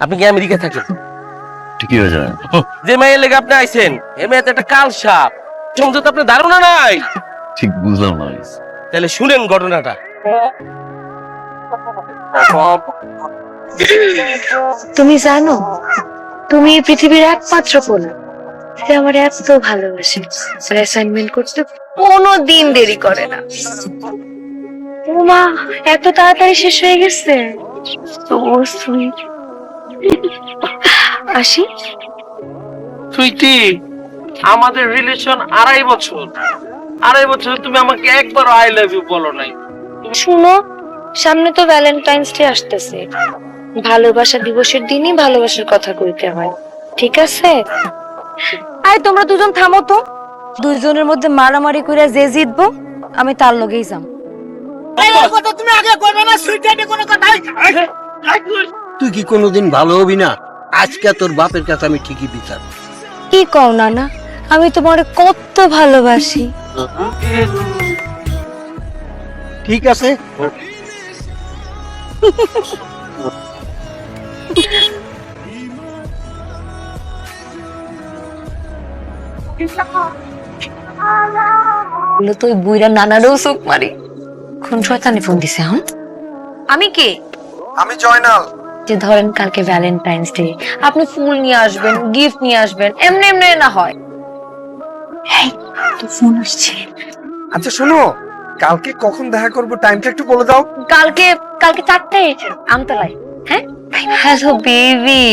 আপনি কি আমেরিকা থাকেন? ঠিকই হয়ে যায়। যে মেয়ের লেগে আপনি আইছেন এ মেয়ে তো একটা কাল সাপ, সংযত আপনার ধারণা নাই। ঠিক বুঝলাম না। তাহলে শুনেন ঘটনাটা। তুমি জানো, তুমি এই পৃথিবীর একমাত্র পোলা যে আমার এত ভালোবাসে। অ্যাসাইনমেন্ট করতে কোনো দিন দেরি করে না। মা, এত তাড়াতাড়ি শেষ হয়ে গেছে। তো সুইট। আসি। সুইটি, আমাদের রিলেশন 2.5 বছর। 2.5 বছর তুমি আমাকে একবার আই লাভ ইউ বলো নাই। শুনো, সামনে তো ভ্যালেন্টাইন্স ডে আসতেছে। ভালোবাসা দিবসের দিনই ভালোবাসার কথা কইতে হয়, ঠিক আছে? আয় তোমরা দুজন থামো তো। দুইজনের মধ্যে মারামারি কইরা যে জিতবো আমি তার লগেই যাম। তুমি আগে কইবে না সুইটাইতে কোনো কথা। তুই কি কোনোদিন ভালো হবি না? আজকে তোর বাপের কাছে আমি ঠিকই বিচার। কি কও নানা, আমি তোমার কত ভালোবাসি। ঠিক আছে, তুই বুইরা নানারও চোখ মারি। কোন শয়তানে ফোন দিছে? হ্যাঁ, আমি কে? আমি জয়নাল। যে ধরেন কালকে ভ্যালেন্টাইন্স ডে, আপনি ফুল নিয়ে আসবেন, গিফট নিয়ে আসবেন, এমনি এমনি না হয়। এই তো ফোন আসছে। আচ্ছা শোনো, কালকে কখন দেখা করব টাইমটা একটু বলে দাও। কালকে 4টায় আমতলায়। হ্যাঁ, হ্যালো বেবি।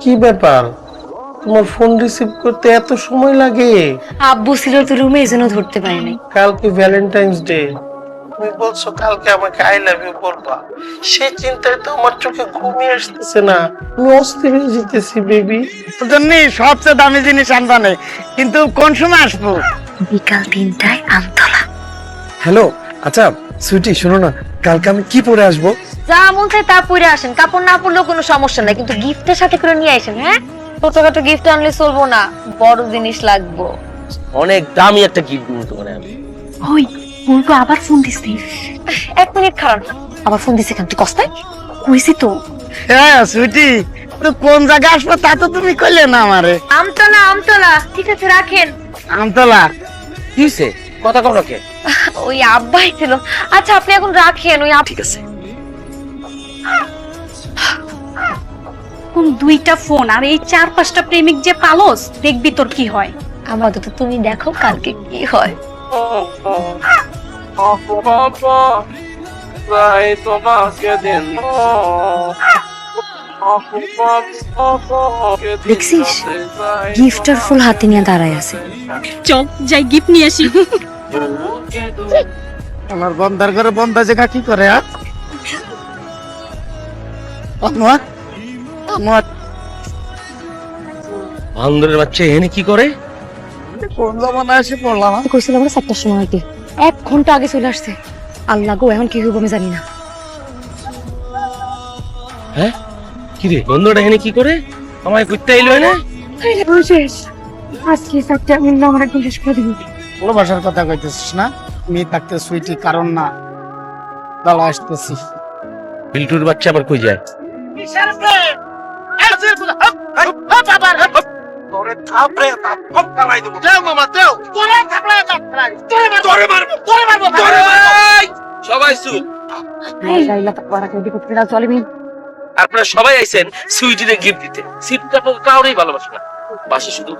কি ব্যাপার, তোমার ফোন রিসিভ করতে এত সময় লাগে? আব্বু ছিল তো রুমে, এজন্য ধরতে পারিনি। কালকে ভ্যালেন্টাইন্স ডে, তুমি বলছো কালকে আমাকে আই লাভ ইউ বলবা, সেই চিন্তায় তো আমার চোখে ঘুমিয়ে আসতেছে না। আমি অস্থির হয়ে যেতেছি বেবি। জন্যই সবচেয়ে দামি জিনিস আনবা নেই, কিন্তু কোন সময় আসবো? বিকাল 3টায় আমতলা। হ্যালো, আচ্ছা সুইটি শোনো না, কালকে আমি কি পরে আসবো? যা মন চায় তা পরে আসেন, কাপড় না পরলেও কোনো সমস্যা নাই, কিন্তু গিফটের সাথে করে নিয়ে আসেন। হ্যাঁ, ছোটখাটো গিফট আনলে চলবো না, বড় জিনিস লাগবো। অনেক দামি একটা গিফট দিব তোমারে আমি। ওই বলবো আবার ফোন দিছি। 1 মিনিট খারাপ, আবার ফোন দিছে কেন? তুই কস্তায় কইছি তো। হ্যাঁ সুইটি, তো কোন জায়গায় আসবো তা তো তুমি কইলে না আমারে। আমতলা। ঠিক আছে, রাখেন। আমতলা কি হইছে? কথা কও না কে? ওই আব্বাই ছিল। আচ্ছা আপনি এখন রাখেন। ওই ঠিক আছে। কোন 2টা ফোন আর এই 4-5টা প্রেমিক যে পালস, দেখবি তোর কি হয়। আমাদের তো তুমি দেখো কালকে কি হয়। দেখছিস, গিফটার ফুল হাতে নিয়ে দাঁড়ায় আছে। চল যাই গিফট নিয়ে আসি। আমার বন্দার ঘরে বন্দা জায়গা কি করে? বান্দরের বাচ্চা এখানে কি করে? কোন জমানা এসে পড়লাম? কইছিলাম আমরা 7টার সময় হইতে, 1 ঘন্টা আগে চলে আসছে। আল্লাহ গো, এখন কি হইব আমি জানি না। হ্যাঁ, কি রে বন্ধুটা এখানে কি করে? আমায় কইতে আইলো না? আজকে 7টা মিনিট আমার একদম শেষ করে দিবি। কোন ভাষার কথা কইতেছিস না? আমি থাকতে সুইটি কারণ না দালা আসতেছি। বিল্টুর বাচ্চা আবার কই যায়? তোরে থাপড়ে থাপ কালাই দেব। দেও মামা দেও। তোরে থাপড়ে থাপ কালাই। তোরে মারবো। সবাই চুপ। আপনারা সবাই আইছেন সুইটিরে গিফট দিতে। সিটটা তো কাউরেই ভালোবাসে না, বাসে শুধু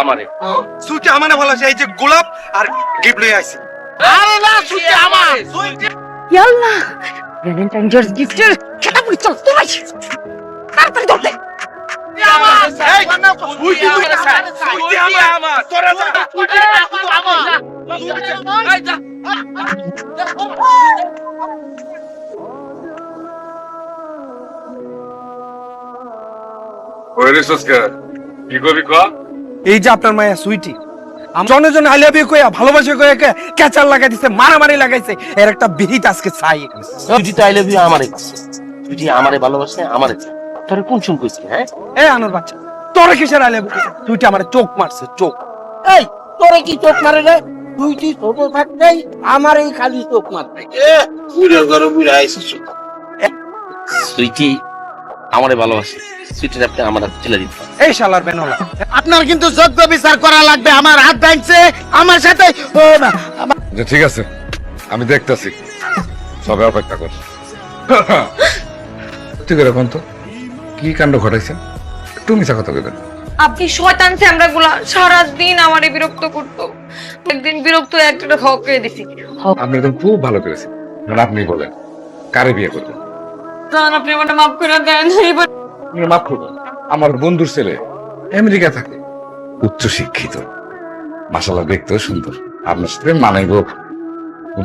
আমারে। সুইটি আমারে ভালোবাসে, এই যে গোলাপ আর গিফট লই আইছি। আরে না, সুইটি আমার। সুইটি ইয়াল্লাহ, ভ্যালেন্টাইন ডে গিফটের খেলা বলি। চল তোরাই তাড়াতাড়ি ধরতে। আমার। এই সুইটি আমার। সুইটি আমার। তোরা যা। সুইটি আমার। এই যা। এই যে আপনার মায়া সুইটি জনে জনে আই লাভ ইউ কইয়া ভালোবাসা কইয়া ক্যাচার লাগাই দিছে, মারামারি লাগাইছে। এর একটা বিহিত আজকে চাই। সুইটি তো আই লাভ ইউ আমারে। সুইটি আমারে ভালোবাসে, আমারে। তোরে কোন চুম কইছি? হ্যাঁ, এ আনোর বাচ্চা, তোরে কিসের আই লাভ ইউ কইছে? সুইটি আমারে চোখ মারছে, চোখ। এই তোরে কি চোখ মারে রে? তুই ছোট থাকতেই আমার এই খালি চোখ মারতে। সুইটি আমারে ভালোবাসে, সুইটির আপনি আমার হাতে তুলে দিতে পারেন। এই শালার বেনলা আপনার কিন্তু যোগ্য বিচার করা লাগবে। আমার হাত ভাঙছে আমার সাথে আচ্ছা, ঠিক আছে, আমি দেখতেছি, সবে অপেক্ষা কর। ঠিক আছে, এখন তো কি কাণ্ড ঘটাইছেন, একটু মিছা কথা বলবেন। আপনি শয়তান আমরা সারাদিন আমারে বিরক্ত করতো। একদিন বিরক্ত একটা হক করে দিছি। আপনি একদম খুব ভালো করেছেন। এখন আপনি বলেন, কারে বিয়ে করবেন? আপনি আমার মাফ করে দেন। এবার আপনি মাফ করবেন। আমার বন্ধুর ছেলে আমেরিকা থাকে, উচ্চ শিক্ষিত, মাশাআল্লাহ দেখতেও সুন্দর, আপনার সাথে মানাইব।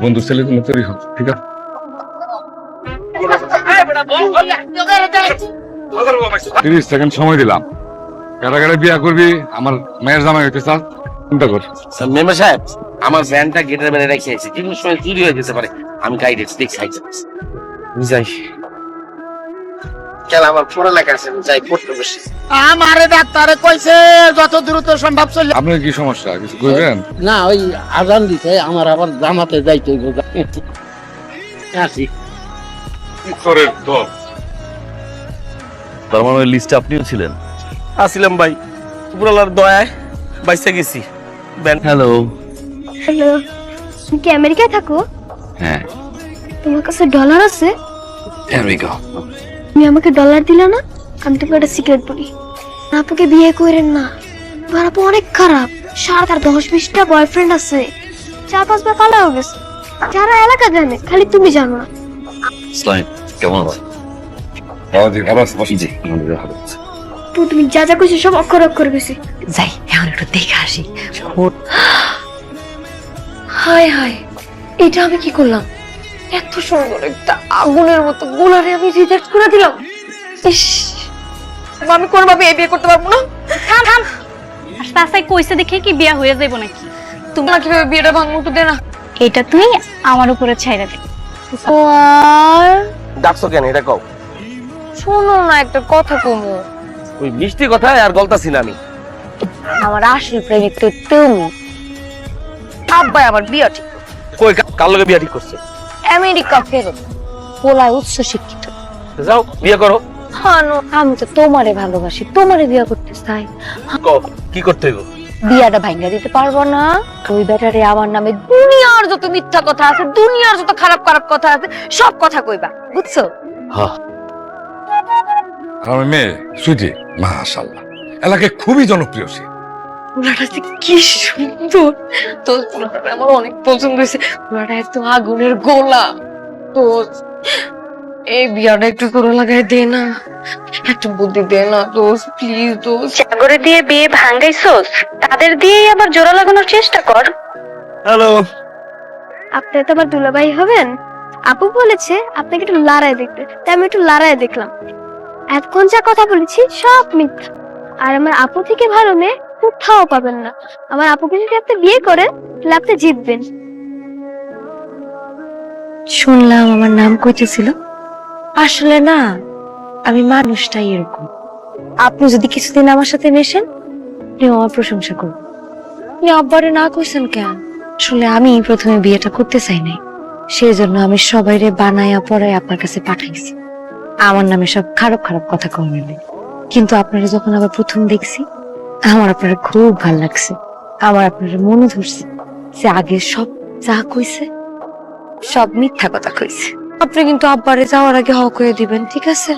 বন্ধুর ছেলে কোনো তৈরি হোক, ঠিক আছে? 30 সেকেন্ড সময় দিলাম। কারাগারে বিয়া করবি, আমার মেয়ের জামাই হইতে চাস, চিন্তা কর। মেম্বার সাহেব, আমার ভ্যানটা গেটের বাইরে রেখে আছি, যে কোনো সময় চুরি হয়ে যেতে পারে। আমি গাইডেন্স দেখছি, যাই। কেন আমার পড়ালেখা আছে, আমি যাই পড়তে বসি। আমারে ডাক্তারে কইছে যত দ্রুত সম্ভব চলে। আপনার কি সমস্যা, কিছু কইবেন? না, ওই আজান দিতে আমার আবার জামাতে যাইতে হইব। আসি। তার মানে ওই লিস্টে আপনিও ছিলেন? আসিলাম ভাই, উপরালার দয়ায় বাইসে গেছি। হ্যালো। হ্যালো, তুমি কি আমেরিকায় থাকো? হ্যাঁ, তোমার কাছে ডলার আছে? here we go. তুমি আমাকে ডলার দিলে না, আমি তোমাকে একটা সিক্রেট বলি। আপুকে বিয়ে করেন না, তোমার আপু অনেক খারাপ। তার 10-20টা বয়ফ্রেন্ড আছে, 4-5 বার পালাও গেছে। যারা এলাকা জানে, খালি তুমি জানো না। স্লাইম, কেমন আছেন? জি, ভালো আছি, বসেন। জি, আলহামদুলিল্লাহ ভালো আছি। তো তুমি যা যা কইছো সব অক্ষর অক্ষর কইছি। যাই এখন একটু দেখে আসি। হায় হায়, এটা আমি কি করলাম? এত সুন্দর একটা আগুনের মতো গোলারে আমি রিজেক্ট করে দিলাম। ইস, আমি কোনোভাবে এই বিয়ে করতে পারবো না। থাম থাম। আর চাচাই কইছে দেখে কি বিয়া হয়ে যাইব নাকি? তোমরা কিভাবে বিয়েটা ভাঙবো তো দে না। এটা তুই আমার উপরে ছাইরা দে। আর ডাকছো কেন, এটা কও। শোনো না, একটা কথা কমু। ওই মিষ্টি কথায় আর গলতাছি না আমি। আমার আসল প্রেমিক তো তুমি। আব্বাই আমার বিয়ে ঠিক কই, কার লগে বিয়া ঠিক করছে? আমেরিকা ফেরত, পোলায় উচ্চ শিক্ষিত। যাও বিয়ে করো। হানো, আমি তো তোমারে ভালোবাসি, তোমারে বিয়ে করতে চাই। কও, কি করতে হইব? বিয়াটা ভাঙ্গা দিতে পারবো না। ওই ব্যাটারে আমার নামে দুনিয়ার যত মিথ্যা কথা আছে, দুনিয়ার যত খারাপ খারাপ কথা আছে, সব কথা কইবা, বুঝছো? হ্যাঁ, আর আমার মেয়ে সুইটি, মাশাআল্লাহ, এলাকায় খুবই জনপ্রিয় সে। পোলাটা যে কি সুন্দর, তো পোলাটা আমার অনেক পছন্দ হয়েছে। পোলাটা একদম আগুনের গোলা। তো এই বিয়াটা একটু করে লাগাই দে না, একটু বুদ্ধি দে না দোস্ত, প্লিজ দোস্ত। জাগরে দিয়ে বিয়ে ভাঙাইছস, তাদের দিয়েই আবার জোড়া লাগানোর চেষ্টা কর। হ্যালো। আপনি তো আমার দুলাভাই হবেন। আপু বলেছে আপনাকে একটু লড়াই দেখতে, তাই আমি একটু লড়াই দেখলাম। এতক্ষণ যা কথা বলেছি সব মিথ্যা। আর আমার আপু থেকে ভালো মেয়ে কোথাও পাবেন না। আমার আপুকে যদি আপনি বিয়ে করেন, তাহলে আপনি জিতবেন। শুনলাম আমার নাম কইতেছিল। আসলে না, আমি মানুষটাই এরকম। আপনি যদি কিছুদিন আমার সাথে মেশেন, আপনি আমার প্রশংসা করবেন। আপনি আব্বারে না কইছেন কেন? আসলে আমি প্রথমে বিয়েটা করতে চাই নাই, সেই জন্য আমি সবাইরে বানায়া পড়ায় আপনার কাছে পাঠাইছি। আমার নামে সব খারাপ খারাপ কথা কইবে। কিন্তু আপনারা যখন আবার প্রথম দেখছি, আমার আপনারা খুব ভালো লাগছে। আমার আপনারা মনে ধরছে যে আগে সব যা কইছে সব মিথ্যা কথা কইছে। আপনি কিন্তু আব্বারে যাওয়ার আগে হক হয়ে দিবেন, ঠিক আছে?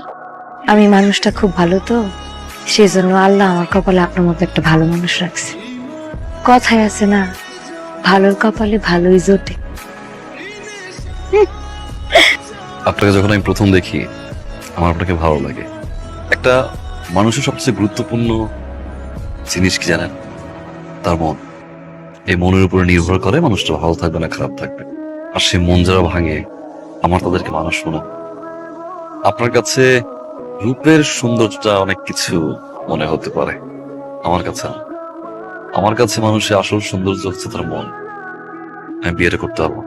আমি মানুষটা খুব ভালো, তো সেজন্য আল্লাহ আমার কপালে আপনার মতো একটা ভালো মানুষ রাখছে। কথায় আছে না, ভালোর কপালে ভালোই জোটে। আপনাকে যখন আমি প্রথম দেখি, আমার আপনাকে ভালো লাগে। একটা মানুষের সবচেয়ে গুরুত্বপূর্ণ জিনিস কি জানেন? তার মন। এই মনের উপরে নির্ভর করে মানুষটা ভালো থাকবে না খারাপ থাকবে। আর সেই মন যারা ভাঙে, আমার তাদেরকে মানুষ মনে। আপনার কাছে রূপের সৌন্দর্যটা অনেক কিছু মনে হতে পারে, আমার কাছে না। আমার কাছে মানুষের আসল সৌন্দর্য হচ্ছে তার মন। আমি বিয়েটা করতে পারবো।